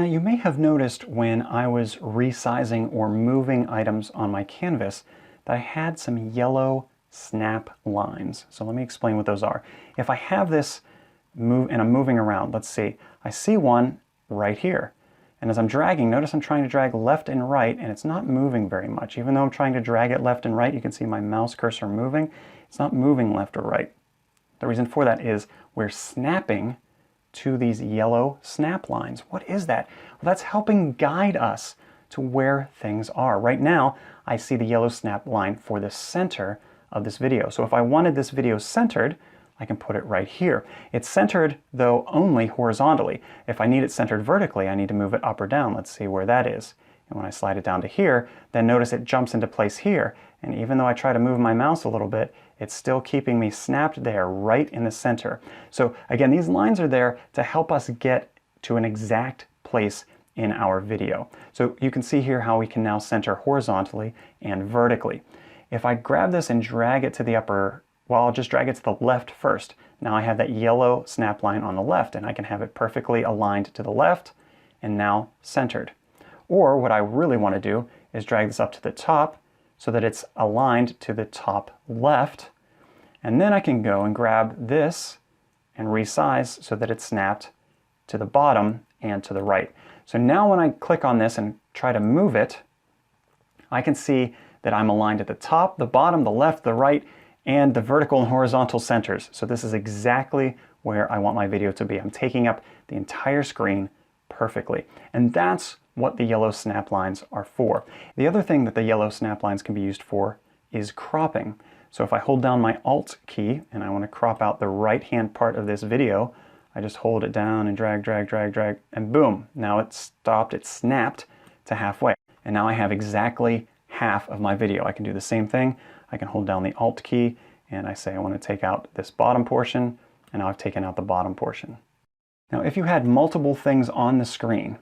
Now you may have noticed when I was resizing or moving items on my canvas that I had some yellow snap lines. So let me explain what those are. If I have this move and I'm moving around, let's see, I see one right here. And as I'm dragging, notice I'm trying to drag left and right, and it's not moving very much. Even though I'm trying to drag it left and right, you can see my mouse cursor moving. It's not moving left or right. The reason for that is we're snapping to these yellow snap lines. What is that? Well, that's helping guide us to where things are. Right now, I see the yellow snap line for the center of this video. So if I wanted this video centered, I can put it right here. It's centered, though, only horizontally. If I need it centered vertically, I need to move it up or down. Let's see where that is. And when I slide it down to here, then notice it jumps into place here. And even though I try to move my mouse a little bit, it's still keeping me snapped there right in the center. So again, these lines are there to help us get to an exact place in our video. So you can see here how we can now center horizontally and vertically. If I grab this and drag it to the upper, well, I'll just drag it to the left first. Now I have that yellow snap line on the left, and I can have it perfectly aligned to the left and now centered. Or what I really want to do is drag this up to the top so that it's aligned to the top left. And then I can go and grab this and resize so that it's snapped to the bottom and to the right. So now when I click on this and try to move it, I can see that I'm aligned at the top, the bottom, the left, the right, and the vertical and horizontal centers. So this is exactly where I want my video to be. I'm taking up the entire screen perfectly. And that's what the yellow snap lines are for. The other thing that the yellow snap lines can be used for is cropping. So if I hold down my Alt key and I want to crop out the right-hand part of this video, I just hold it down and drag, drag, drag, drag, and boom, now it's stopped, it's snapped to halfway. And now I have exactly half of my video. I can do the same thing. I can hold down the Alt key and I say I want to take out this bottom portion, and now I've taken out the bottom portion. Now if you had multiple things on the screen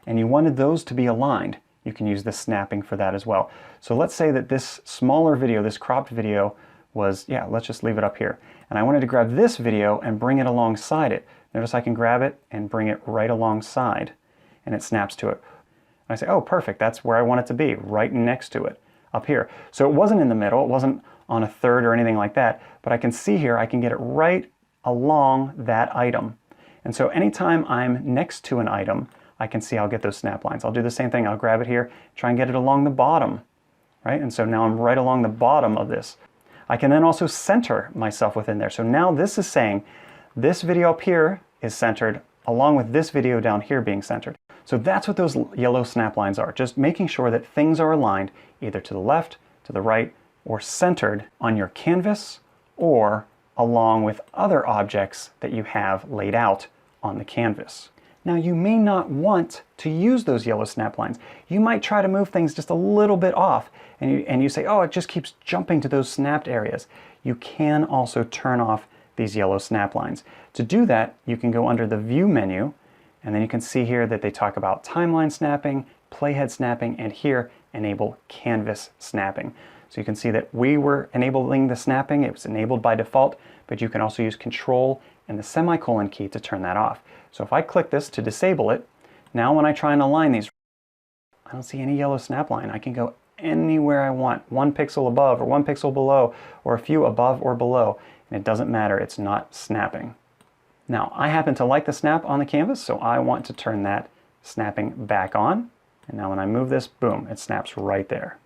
and you wanted those to be aligned, you can use the snapping for that as well. So let's say that this smaller video, this cropped video was, yeah, let's just leave it up here. And I wanted to grab this video and bring it alongside it. Notice I can grab it and bring it right alongside, and it snaps to it. And I say, oh, perfect, that's where I want it to be, right next to it, up here. So it wasn't in the middle, it wasn't on a third or anything like that, but I can see here, I can get it right along that item. And so anytime I'm next to an item, I can see I'll get those snap lines. I'll do the same thing. I'll grab it here, try and get it along the bottom, right? And so now I'm right along the bottom of this. I can then also center myself within there. So now this is saying this video up here is centered along with this video down here being centered. So that's what those yellow snap lines are, just making sure that things are aligned either to the left, to the right, or centered on your canvas or along with other objects that you have laid out on the canvas. Now you may not want to use those yellow snap lines. You might try to move things just a little bit off and you say, oh, it just keeps jumping to those snapped areas. You can also turn off these yellow snap lines. To do that, you can go under the View menu, and then you can see here that they talk about timeline snapping, playhead snapping, and here enable canvas snapping. So you can see that we were enabling the snapping. It was enabled by default, but you can also use Control and the semicolon key to turn that off. So if I click this to disable it, now when I try and align these, I don't see any yellow snap line. I can go anywhere I want, 1 pixel above or 1 pixel below, or a few above or below, and it doesn't matter, it's not snapping. Now I happen to like the snap on the canvas, so I want to turn that snapping back on, and now when I move this, boom, it snaps right there.